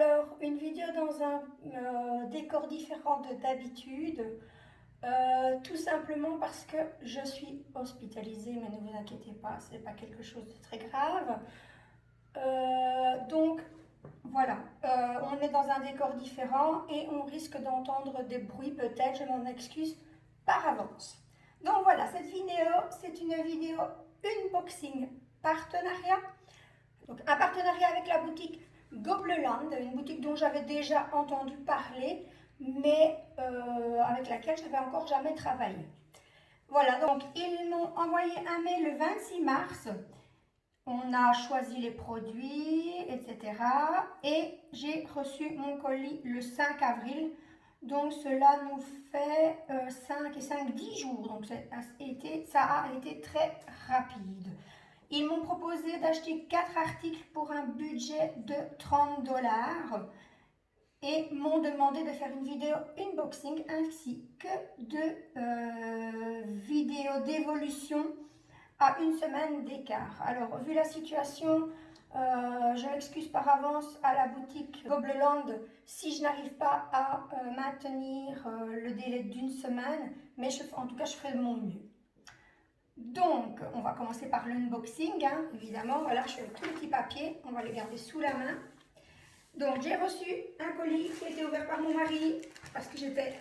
Alors, une vidéo dans un décor différent de d'habitude, tout simplement parce que je suis hospitalisée, mais ne vous inquiétez pas, c'est pas quelque chose de très grave. Donc, voilà, on est dans un décor différent et on risque d'entendre des bruits peut-être, je m'en excuse par avance. Donc voilà, cette vidéo, c'est une vidéo unboxing partenariat. Donc un partenariat avec la boutique Gobleland, une boutique dont j'avais déjà entendu parler, mais avec laquelle je n'avais encore jamais travaillé. Voilà, donc ils m'ont envoyé un mail le 26 mars. On a choisi les produits, etc. Et j'ai reçu mon colis le 5 avril. Donc cela nous fait 5 et 5, 10 jours. Donc ça a été très rapide. Ils m'ont proposé d'acheter 4 articles pour un budget de 30 $ et m'ont demandé de faire une vidéo unboxing ainsi que de vidéos d'évolution à une semaine d'écart. Alors, vu la situation, je m'excuse par avance à la boutique Gobleland si je n'arrive pas à maintenir le délai d'une semaine, mais en tout cas, je ferai de mon mieux. Donc, on va commencer par l'unboxing, hein, évidemment. Voilà, je fais un tout petit papier, on va les garder sous la main. Donc, j'ai reçu un colis qui a été ouvert par mon mari parce que j'étais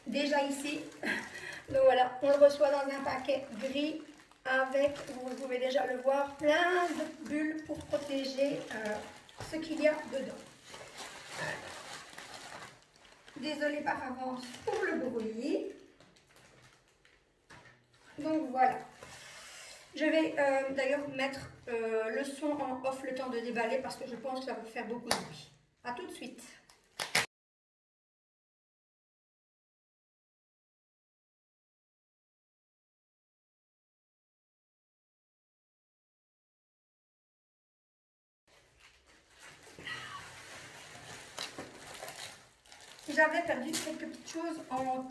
déjà ici. Donc voilà, on le reçoit dans un paquet gris avec, vous pouvez déjà le voir, plein de bulles pour protéger ce qu'il y a dedans. Désolée par avance pour le bruit. Donc voilà. Je vais d'ailleurs mettre le son en off le temps de déballer parce que je pense que ça va faire beaucoup de bruit. A tout de suite. J'avais perdu quelques petites choses en route.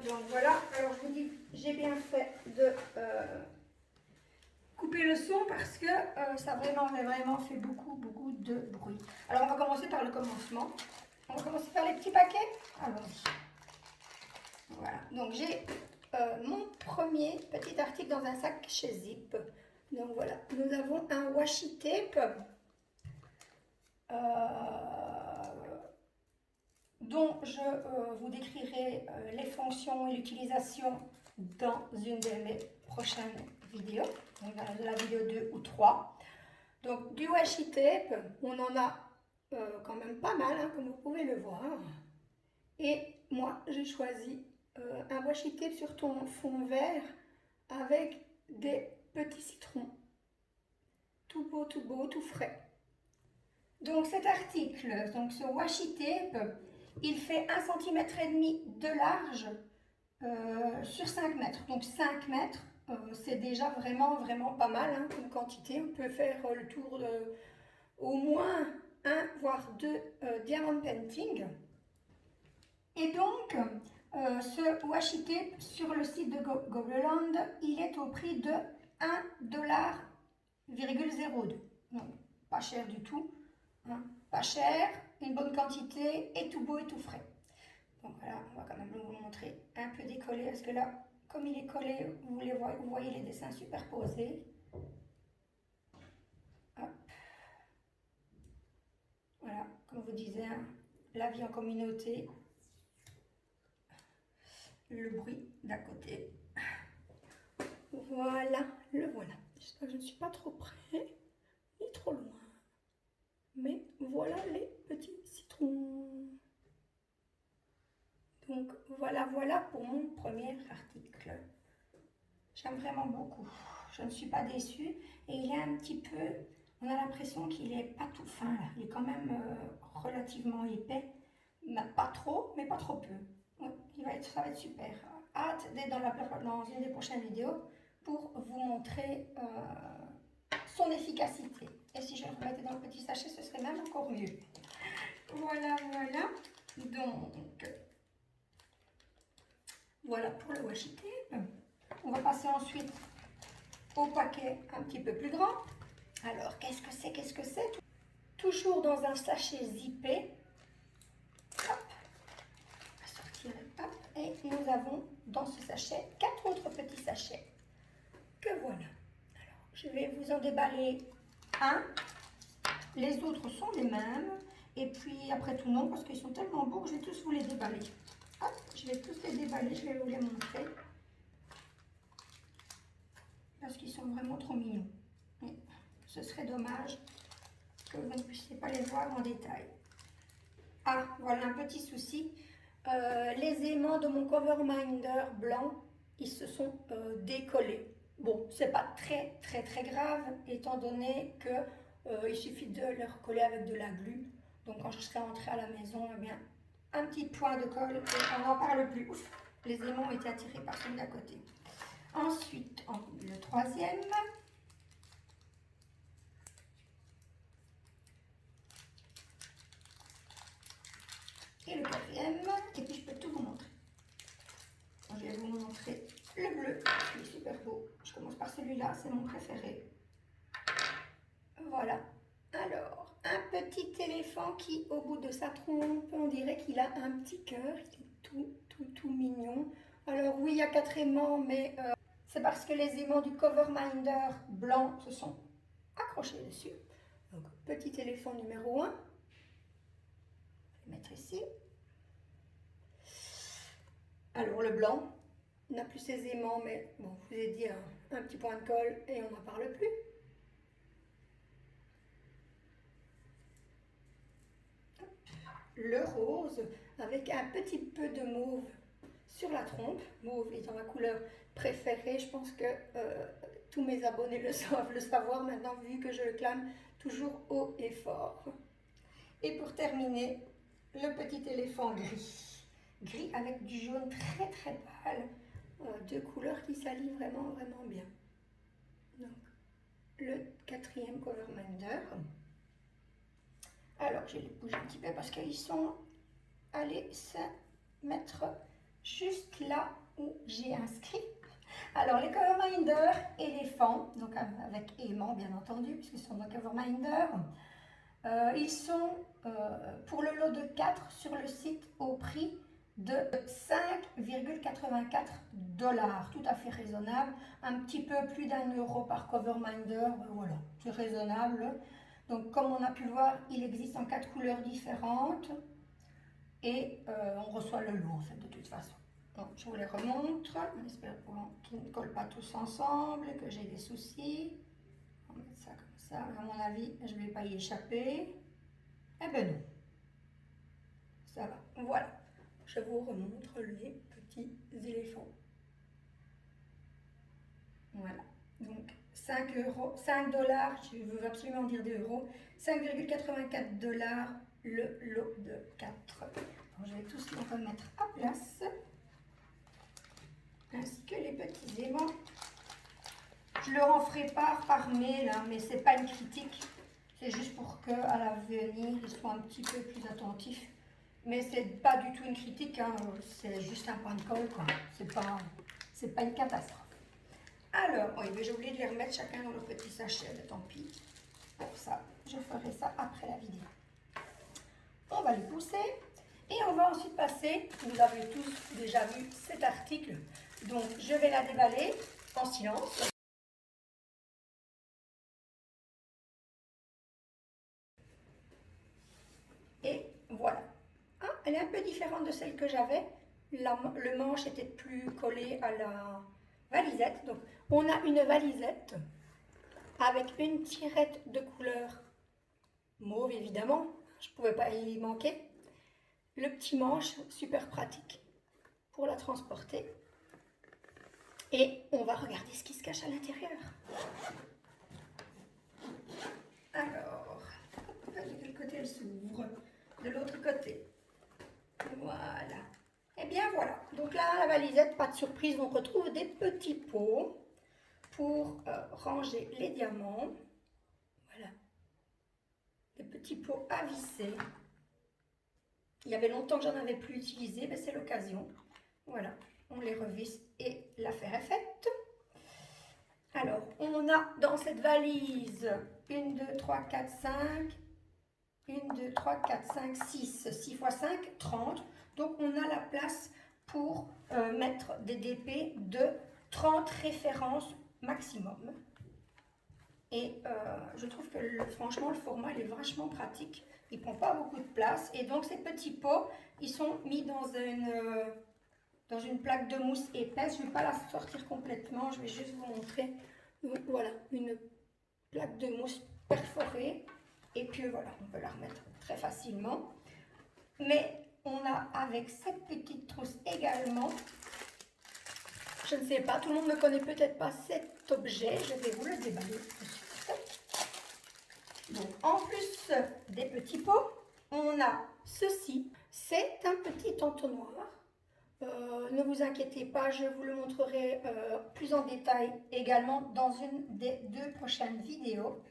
Donc voilà, alors je vous dis, j'ai bien fait de couper le son parce que ça a vraiment fait beaucoup de bruit. Alors on va commencer par le commencement. On va commencer par les petits paquets. Allons-y. Voilà, donc j'ai mon premier petit article dans un sac chez Zip. Donc voilà, nous avons un washi tape dont je vous décrirai les fonctions et l'utilisation dans une de mes prochaines vidéos, donc dans la vidéo 2 ou 3. Donc du washi tape, on en a quand même pas mal, hein, comme vous pouvez le voir. Et moi, j'ai choisi un washi tape sur ton fond vert avec des petits citrons. Tout beau, tout frais. Donc cet article, donc ce washi tape, il fait 1,5 cm de large sur 5 mètres. Donc 5 mètres, c'est déjà vraiment pas mal hein, comme quantité. On peut faire le tour de au moins 1 voire 2 diamond painting. Et donc, ce washi tape sur le site de Gobleland, il est au prix de 1,02 $. Donc, pas cher du tout. Hein, pas cher, une bonne quantité et tout beau et tout frais. Donc voilà, on va quand même vous montrer un peu décollé parce que là, comme il est collé, vous voyez les dessins superposés. Hop. Voilà, comme vous disiez, hein, la vie en communauté, le bruit d'à côté. Voilà, le voilà. J'espère que je ne suis pas trop près ni trop loin. Mais voilà les petits citrons. Donc voilà pour mon premier article. J'aime vraiment beaucoup. Je ne suis pas déçue. Et il est un petit peu, on a l'impression qu'il n'est pas tout fin là. Il est quand même relativement épais. Pas trop, mais pas trop peu. Ça va être super. Hâte d'être dans une des prochaines vidéos pour vous montrer son efficacité. Et si je le remettais dans le petit sachet, ce serait même encore mieux. Voilà. Donc, voilà pour le washi tape. On va passer ensuite au paquet un petit peu plus grand. Alors, qu'est-ce que c'est toujours dans un sachet zippé. Hop, on va sortir, hop, et nous avons dans ce sachet 4 autres petits sachets que voilà. Alors, je vais vous en déballer un. Les autres sont les mêmes. Et puis après tout non, parce qu'ils sont tellement beaux que je vais tous vous les déballer. Hop, je vais tous les déballer, je vais vous les montrer. Parce qu'ils sont vraiment trop mignons. Et ce serait dommage que vous ne puissiez pas les voir en détail. Ah, voilà un petit souci. Les aimants de mon Coverminder blanc, ils se sont décollés. Bon, c'est pas très grave, étant donné que il suffit de les recoller avec de la glu. Donc quand je serai rentrée à la maison, eh bien, un petit point de colle et on n'en parle plus. Ouf, les aimants ont été attirés par celui d'à côté. Ensuite, le troisième. Et le quatrième. Et puis je peux tout vous montrer. Je vais vous montrer le bleu, qui est super beau. Je commence par celui-là, c'est mon préféré. Voilà. Alors, un petit éléphant qui, au bout de sa trompe, on dirait qu'il a un petit cœur. Il est tout mignon. Alors oui, il y a 4 aimants, mais c'est parce que les aimants du Coverminder blanc se sont accrochés dessus. Donc, petit éléphant numéro 1. Je vais le mettre ici. Alors, le blanc n'a plus ses aimants, mais bon, je vous ai dit un petit point de colle et on n'en parle plus. Le rose avec un petit peu de mauve sur la trompe. Mauve étant ma couleur préférée, je pense que tous mes abonnés le savent, le savoir maintenant vu que je le clame toujours haut et fort. Et pour terminer, le petit éléphant gris. Gris avec du jaune très pâle. Deux couleurs qui s'allient vraiment bien. Donc, le quatrième Coverminder. Alors, je vais les bouger un petit peu parce qu'ils sont allés se mettre juste là où j'ai inscrit. Alors, les Coverminder éléphants, donc avec aimant bien entendu, puisqu'ils sont dans Coverminder. Ils sont pour le lot de 4 sur le site au prix de 5,84 $, tout à fait raisonnable, un petit peu plus d'€1 par Coverminder, voilà, c'est raisonnable. Donc comme on a pu le voir, il existe en 4 couleurs différentes et on reçoit le lot en fait de toute façon. Donc je vous les remontre, en espérant qu'ils ne collent pas tous ensemble, que j'ai des soucis. On va mettre ça comme ça, à mon avis je ne vais pas y échapper. Eh ben non, ça va, voilà. Je vous remontre les petits éléphants. Voilà, donc 5 $, je veux absolument dire des euros, 5,84 $ le lot de 4. Donc, je vais tous les remettre à place, ainsi que les petits aimants. Je leur en ferai part par mail, hein, mais c'est pas une critique, c'est juste pour qu'à l'avenir, ils soient un petit peu plus attentifs. Mais c'est pas du tout une critique, hein, c'est juste un point de colle, quoi. C'est pas une catastrophe. Alors, oui, mais j'ai oublié de les remettre chacun dans le petit sachet, mais tant pis. Pour ça, je ferai ça après la vidéo. On va les pousser et on va ensuite passer, vous avez tous déjà vu cet article, donc je vais la déballer en silence. Et voilà. Ah, elle est un peu différente de celle que j'avais. Le manche était plus collé à la valisette. Donc, on a une valisette avec une tirette de couleur mauve, évidemment. Je ne pouvais pas y manquer. Le petit manche, super pratique pour la transporter. Et on va regarder ce qui se cache à l'intérieur. Alors, de quel côté elle s'ouvre? De l'autre côté. Voilà. Et bien voilà. Donc là, la valisette, pas de surprise, on retrouve des petits pots pour ranger les diamants. Voilà. Des petits pots à visser. Il y avait longtemps que j'en avais plus utilisé, mais c'est l'occasion. Voilà. On les revisse et l'affaire est faite. Alors, on a dans cette valise 1, 2, 3, 4, 5, 1, 2, 3, 4, 5, 6. 6 x 5, 30. Donc, on a la place pour mettre des DP de 30 références maximum. Et je trouve que franchement, le format, il est vachement pratique. Il ne prend pas beaucoup de place. Et donc, ces petits pots, ils sont mis dans une plaque de mousse épaisse. Je ne vais pas la sortir complètement. Je vais juste vous montrer. Voilà, une plaque de mousse perforée. Et puis voilà, on peut la remettre très facilement. Mais on a avec cette petite trousse également, je ne sais pas, tout le monde ne connaît peut-être pas cet objet. Je vais vous le déballer tout de suite. Donc, en plus des petits pots, on a ceci. C'est un petit entonnoir. Ne vous inquiétez pas, je vous le montrerai plus en détail également dans une des 2 prochaines vidéos.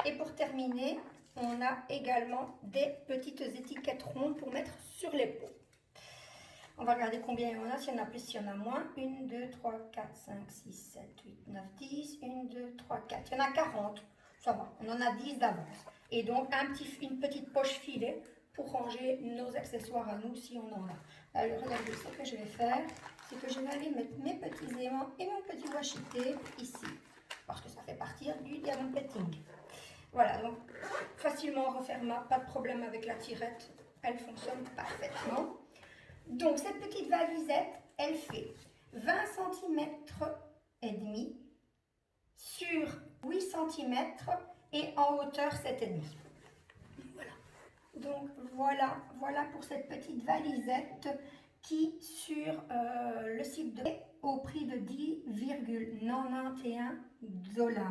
Et pour terminer, on a également des petites étiquettes rondes pour mettre sur les pots. On va regarder combien il y en a, s'il y en a plus, s'il y en a moins. 1, 2, 3, 4, 5, 6, 7, 8, 9, 10. 1, 2, 3, 4. Il y en a 40. Ça va, on en a 10 d'avance. Et donc, une petite poche filet pour ranger nos accessoires à nous, si on en a. Alors, regardez, ce que je vais faire, c'est que je vais aller mettre mes petits aimants et mon petit washi tape ici. Parce que ça fait partie du diamond plating. Voilà, donc facilement refermable, pas de problème avec la tirette, elle fonctionne parfaitement. Donc cette petite valisette, elle fait 20 cm et demi sur 8 cm et en hauteur 7,5. Voilà. Donc voilà pour cette petite valisette qui sur le site de au prix de 10,91 $.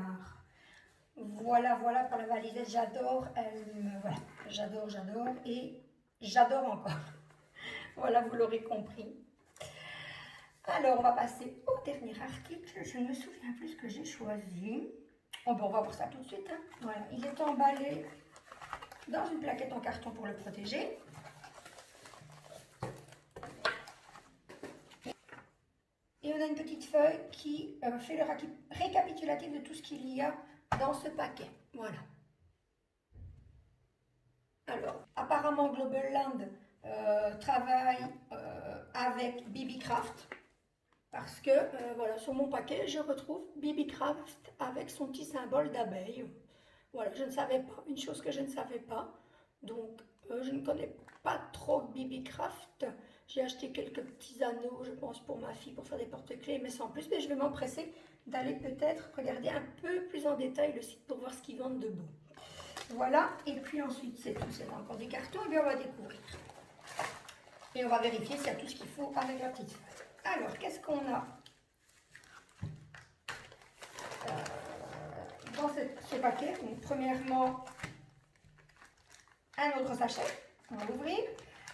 Voilà pour la valisette, j'adore, voilà, j'adore et j'adore encore. Voilà, vous l'aurez compris. Alors, on va passer au dernier article. Je ne me souviens plus ce que j'ai choisi. Oh, ben, on va voir ça tout de suite. Hein. Voilà, il est emballé dans une plaquette en carton pour le protéger. Et on a une petite feuille qui fait le récapitulatif de tout ce qu'il y a dans ce paquet. Voilà. Alors, apparemment, Global Land travaille avec BB-Craft parce que, voilà, sur mon paquet, je retrouve BB-Craft avec son petit symbole d'abeille. Voilà, je ne savais pas, une chose que je ne savais pas. Donc, je ne connais pas trop BB-Craft. J'ai acheté quelques petits anneaux, je pense, pour ma fille, pour faire des porte-clés, mais sans plus. Mais je vais m'empresser d'aller peut-être regarder un peu plus en détail le site pour voir ce qu'ils vendent de beau. Voilà, et puis ensuite, c'est tout, c'est encore du carton, et bien on va découvrir. Et on va vérifier s'il y a tout ce qu'il faut avec la petite feuille. Alors, qu'est-ce qu'on a dans ce paquet? Donc, premièrement, un autre sachet. On va l'ouvrir.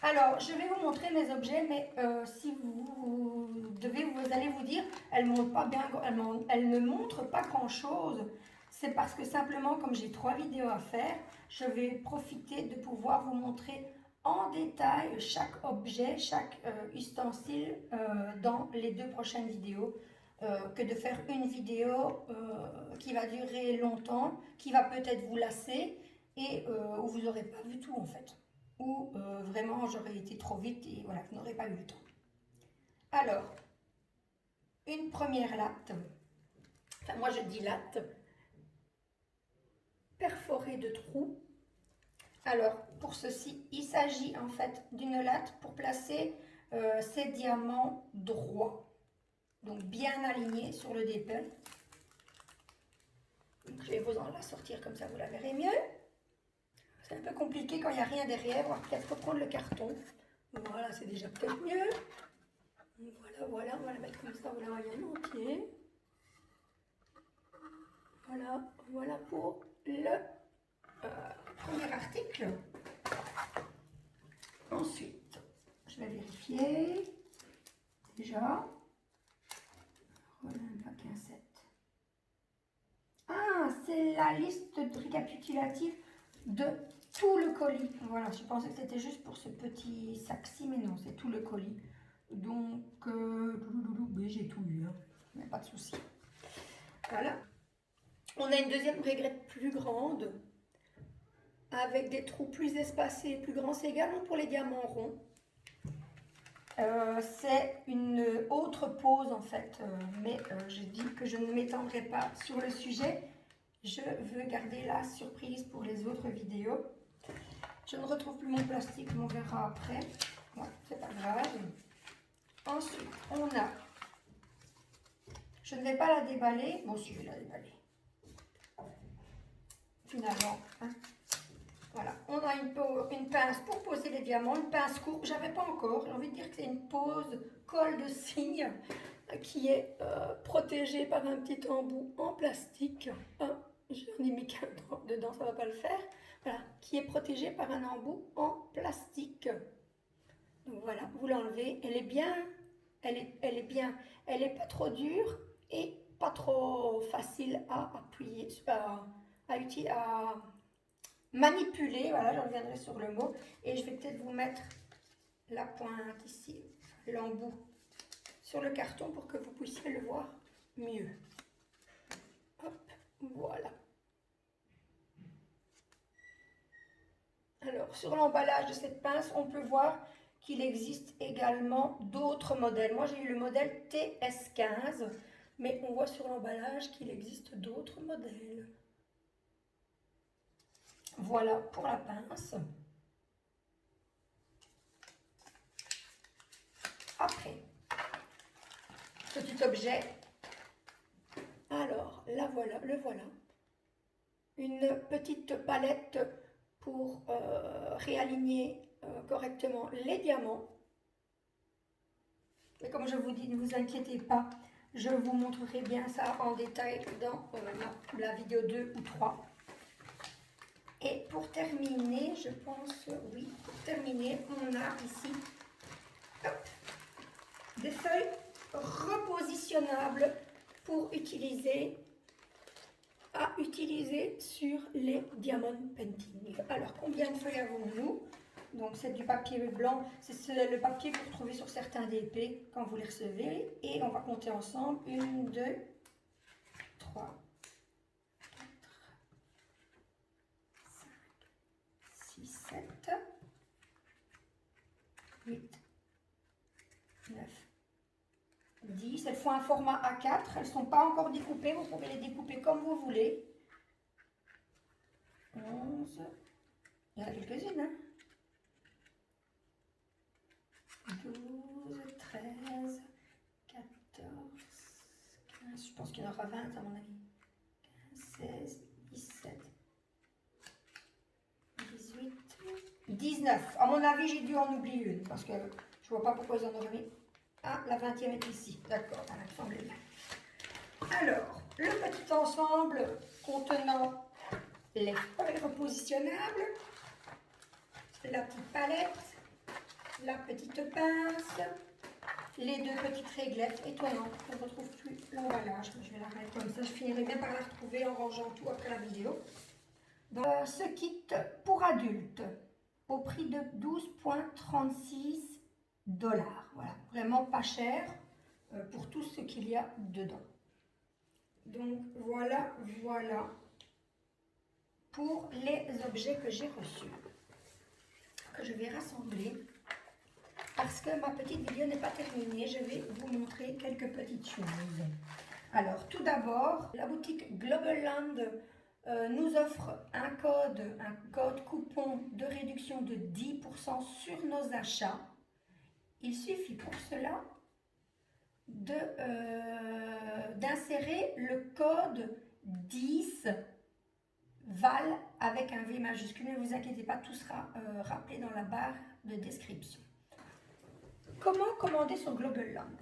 Alors, je vais vous montrer mes objets, mais si vous allez vous dire, elle ne montre pas grand-chose. C'est parce que simplement, comme j'ai 3 vidéos à faire, je vais profiter de pouvoir vous montrer en détail chaque objet, chaque ustensile dans les 2 prochaines vidéos, que de faire une vidéo qui va durer longtemps, qui va peut-être vous lasser et où vous n'aurez pas vu tout en fait. Ou vraiment j'aurais été trop vite et voilà, vous n'aurez pas eu le temps. Alors, une première latte, enfin moi je dis latte, perforée de trous. Alors, pour ceci, il s'agit en fait d'une latte pour placer ces diamants droits, donc bien alignés sur le dépôt. Je vais vous en la sortir comme ça, vous la verrez mieux. C'est un peu compliqué quand il n'y a rien derrière, on va peut-être reprendre le carton. Voilà, c'est déjà peut-être mieux. Voilà, on va la mettre comme ça, vous la voyez en entier. Voilà pour le premier article. Ensuite, je vais vérifier. Déjà. Voilà un paquet à 7. Ah, c'est la liste récapitulative de tout le colis. Voilà, je pensais que c'était juste pour ce petit sac-ci, mais non, c'est tout le colis. Donc, j'ai tout eu, hein. Mais pas de souci. Voilà. On a une deuxième réglette plus grande avec des trous plus espacés et plus grands. C'est également pour les diamants ronds. C'est une autre pose en fait, mais j'ai dit que je ne m'étendrai pas sur le sujet. Je veux garder la surprise pour les autres vidéos. Je ne retrouve plus mon plastique, on verra après. Ouais, c'est pas grave. Ensuite, on a... Je ne vais pas la déballer. Bon, si, je vais la déballer. Finalement, hein. Voilà, on a une pince pour poser les diamants, une pince courbe. J'avais pas encore, j'ai envie de dire que c'est une pose colle de cygne qui est protégée par un petit embout en plastique. J'en ai mis qu'un dedans, ça va pas le faire. Voilà, qui est protégée par un embout en plastique. Donc voilà, vous l'enlevez. Elle est bien, elle est bien. Elle est pas trop dure et pas trop facile à appuyer, à manipuler. Voilà, je reviendrai sur le mot. Et je vais peut-être vous mettre la pointe ici, l'embout sur le carton pour que vous puissiez le voir mieux. Hop, voilà. Alors, sur l'emballage de cette pince, on peut voir qu'il existe également d'autres modèles. Moi, j'ai eu le modèle TS15, mais on voit sur l'emballage qu'il existe d'autres modèles. Voilà pour la pince. Après, petit objet. Alors, la voilà, le voilà. Une petite palette pour réaligner correctement les diamants. Et comme je vous dis, ne vous inquiétez pas, je vous montrerai bien ça en détail dans la vidéo 2 ou 3. Et pour terminer, je pense, oui, pour terminer, on a ici hop, des feuilles repositionnables pour utiliser sur les diamond painting. Alors, combien de feuilles avons-nous? Donc, c'est du papier blanc. C'est le papier que vous trouvez sur certains DP quand vous les recevez. Et on va compter ensemble. 1, 2, 3, 4, 5, 6, 7, 8, 9, 10. Elles font un format A4. Elles ne sont pas encore découpées. Vous pouvez les découper comme vous voulez. 11. Il y en a quelques-unes, hein? 12, 13, 14, 15. Je pense qu'il y en aura 20 à mon avis. 15, 16, 17, 18, 19. À mon avis, j'ai dû en oublier une parce que je vois pas pourquoi ils en auraient mis. Ah, la 20e est ici. D'accord, ça me semble bien. Alors, le petit ensemble contenant les feuilles repositionnables, la petite palette, la petite pince, les deux petites réglettes. Étonnant, je ne retrouve plus l'emballage. Je vais la mettre comme ça, je finirai bien par la retrouver en rangeant tout après la vidéo. Donc, ce kit pour adultes au prix de 12,36 $. Voilà, vraiment pas cher pour tout ce qu'il y a dedans. Donc voilà pour les objets que j'ai reçus, que je vais rassembler. Parce que ma petite vidéo n'est pas terminée, je vais vous montrer quelques petites choses. Alors, tout d'abord, la boutique Globaland nous offre un code coupon de réduction de 10% sur nos achats. Il suffit pour cela d'insérer le code 10 VAL avec un V majuscule. Ne vous inquiétez pas, tout sera rappelé dans la barre de description. Comment commander sur Globaland?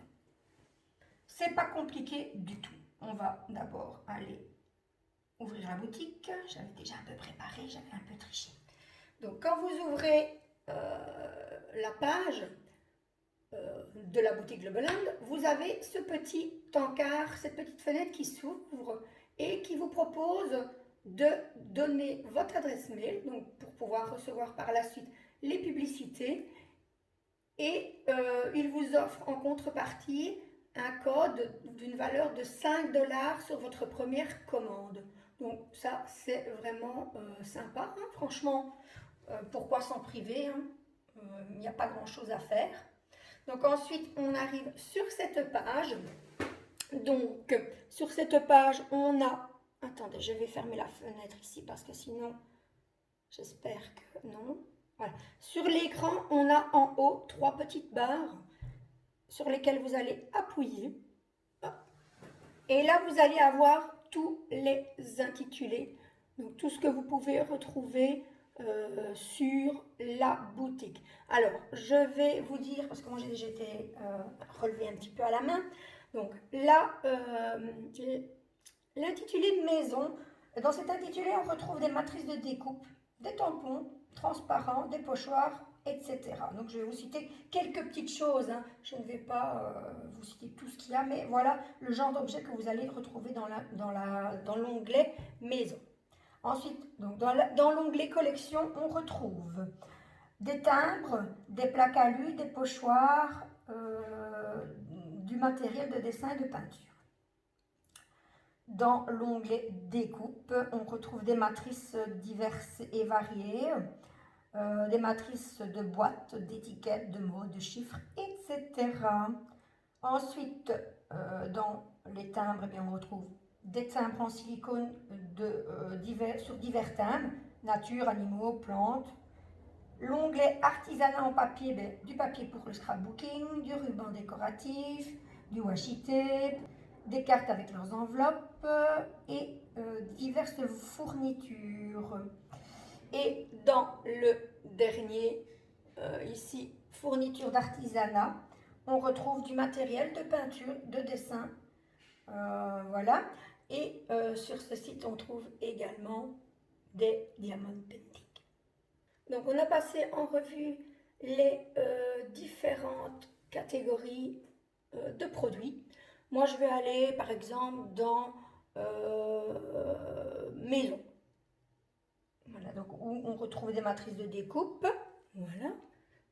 C'est pas compliqué du tout. On va d'abord aller ouvrir la boutique. J'avais déjà un peu préparé, j'avais un peu triché. Donc quand vous ouvrez la page de la boutique Globaland, vous avez ce petit encart, cette petite fenêtre qui s'ouvre et qui vous propose de donner votre adresse mail, donc pour pouvoir recevoir par la suite les publicités. Et il vous offre en contrepartie un code d'une valeur de 5 $ sur votre première commande. Donc ça, c'est vraiment sympa, hein. Franchement, pourquoi s'en priver, hein. Il n'y a pas grand-chose à faire. Donc ensuite, on arrive sur cette page. Donc, sur cette page, on a... Attendez, je vais fermer la fenêtre ici parce que sinon, j'espère que non. Voilà. Sur l'écran, on a en haut 3 petites barres sur lesquelles vous allez appuyer. Et là, vous allez avoir tous les intitulés. Donc, tout ce que vous pouvez retrouver sur la boutique. Alors, je vais vous dire, parce que moi j'ai été relevé un petit peu à la main. Donc là, l'intitulé maison. Dans cet intitulé, on retrouve des matrices de découpe, des tampons transparents, des pochoirs, etc. Donc je vais vous citer quelques petites choses, hein. Je ne vais pas vous citer tout ce qu'il y a, mais voilà le genre d'objet que vous allez retrouver dans l'onglet maison. Ensuite, donc dans l'onglet collection, on retrouve des timbres, des plaques alu, des pochoirs, du matériel de dessin et de peinture. Dans l'onglet découpe, on retrouve des matrices diverses et variées, des matrices de boîtes, d'étiquettes, de mots, de chiffres, etc. Ensuite, dans les timbres, eh bien, on retrouve des timbres en silicone sur divers thèmes, nature, animaux, plantes. L'onglet artisanat en papier, ben, du papier pour le scrapbooking, du ruban décoratif, du washi tape, des cartes avec leurs enveloppes et diverses fournitures. Et dans le dernier, ici, fourniture d'artisanat, on retrouve du matériel de peinture, de dessin, voilà. Et sur ce site, on trouve également des diamond painting. Donc, on a passé en revue les différentes catégories de produits. Moi, je vais aller, par exemple, dans maison. Voilà, donc où on retrouve des matrices de découpe. Voilà.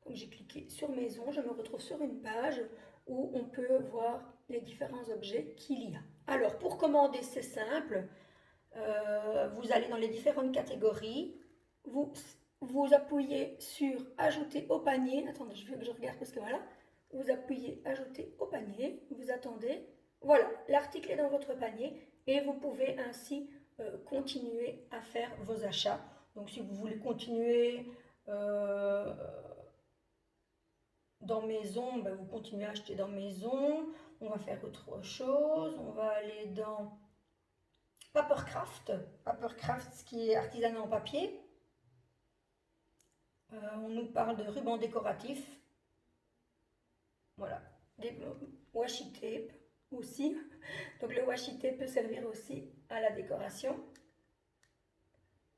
Donc, j'ai cliqué sur maison, je me retrouve sur une page où on peut voir les différents objets qu'il y a. Alors, pour commander, c'est simple. Vous allez dans les différentes catégories. Vous appuyez sur ajouter au panier. Attendez, je veux que je regarde parce que voilà. Vous appuyez ajouter au panier. Vous attendez. Voilà, l'article est dans votre panier et vous pouvez ainsi continuer à faire vos achats. Donc si vous voulez continuer dans maison, ben, vous continuez à acheter dans maison. On va faire autre chose. On va aller dans Papercraft. Papercraft, ce qui est artisanat en papier. On nous parle de ruban décoratif. Voilà, des washi tape aussi. Donc le washi tape peut servir aussi à la décoration.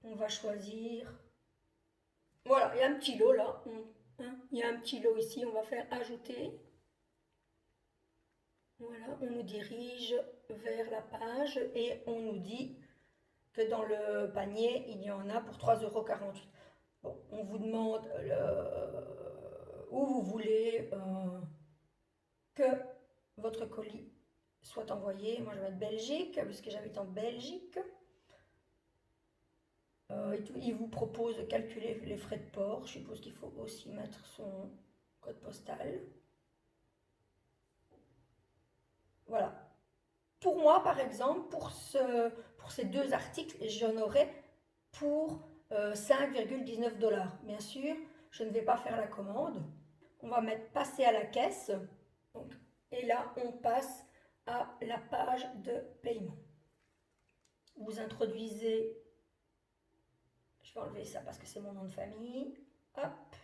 On va choisir. Voilà, il y a un petit lot là. Il y a un petit lot ici, on va faire ajouter. Voilà, on nous dirige vers la page et on nous dit que dans le panier, il y en a pour 3,48 €. Bon, on vous demande où vous voulez que votre colis soit envoyé. Moi, je vais mettre Belgique, puisque j'habite en Belgique. Il vous propose de calculer les frais de port. Je suppose qu'il faut aussi mettre son code postal. Voilà. Pour moi, par exemple, pour ces 2 articles, j'en aurais pour 5,19 $. Bien sûr, je ne vais pas faire la commande. On va mettre passer à la caisse. Donc, et là, on passe à la page de paiement. Vous introduisez, je vais enlever ça parce que c'est mon nom de famille. Hop.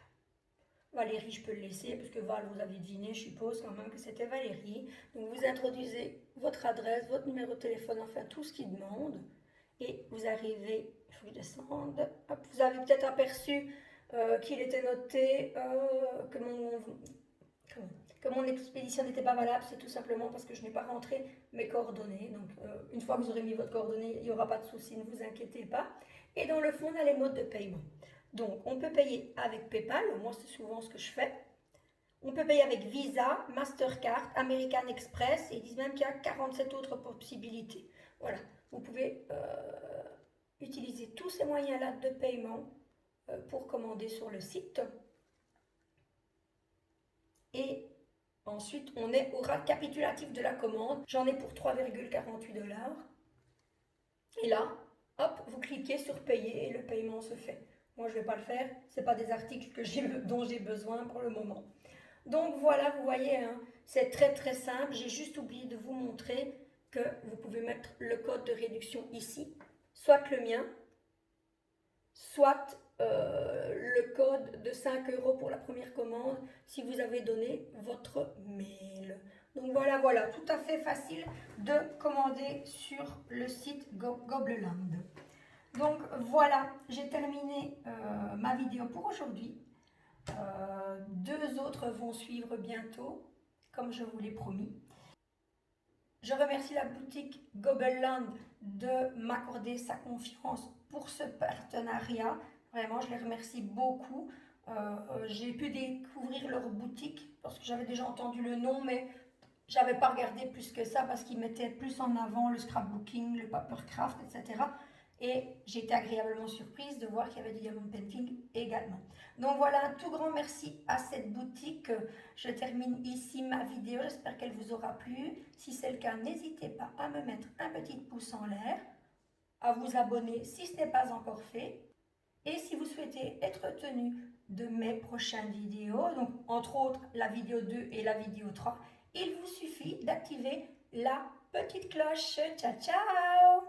Valérie, je peux le laisser parce que Val, vous avez deviné, je suppose quand même que c'était Valérie. Donc, vous introduisez votre adresse, votre numéro de téléphone, enfin tout ce qu'il demande. Et vous arrivez, il faut que je descende. Hop, vous avez peut-être aperçu qu'il était noté que mon expédition n'était pas valable. C'est tout simplement parce que je n'ai pas rentré mes coordonnées. Donc, une fois que vous aurez mis votre coordonnée, il n'y aura pas de souci, ne vous inquiétez pas. Et dans le fond, on a les modes de paiement. Donc, on peut payer avec PayPal. Moi, c'est souvent ce que je fais. On peut payer avec Visa, Mastercard, American Express. Et ils disent même qu'il y a 47 autres possibilités. Voilà. Vous pouvez utiliser tous ces moyens-là de paiement pour commander sur le site. Et ensuite, on est au récapitulatif de la commande. J'en ai pour 3,48 $. Et là, hop, vous cliquez sur payer et le paiement se fait. Moi, je ne vais pas le faire. Ce n'est pas des articles dont j'ai besoin pour le moment. Donc voilà, vous voyez, hein, c'est très très simple. J'ai juste oublié de vous montrer que vous pouvez mettre le code de réduction ici, soit le mien, soit le code de 5 € pour la première commande si vous avez donné votre mail. Donc voilà, tout à fait facile de commander sur le site Gobleland. Donc voilà, j'ai terminé ma vidéo pour aujourd'hui. 2 autres vont suivre bientôt, comme je vous l'ai promis. Je remercie la boutique Gobleland de m'accorder sa confiance pour ce partenariat. Vraiment, je les remercie beaucoup. J'ai pu découvrir leur boutique parce que j'avais déjà entendu le nom, mais j'avais pas regardé plus que ça parce qu'ils mettaient plus en avant le scrapbooking, le papercraft, etc. Et j'ai été agréablement surprise de voir qu'il y avait du diamond painting également. Donc voilà, un tout grand merci à cette boutique. Je termine ici ma vidéo, j'espère qu'elle vous aura plu. Si c'est le cas, n'hésitez pas à me mettre un petit pouce en l'air, à vous abonner si ce n'est pas encore fait. Et si vous souhaitez être tenu de mes prochaines vidéos, donc entre autres la vidéo 2 et la vidéo 3, il vous suffit d'activer la petite cloche. Ciao, ciao!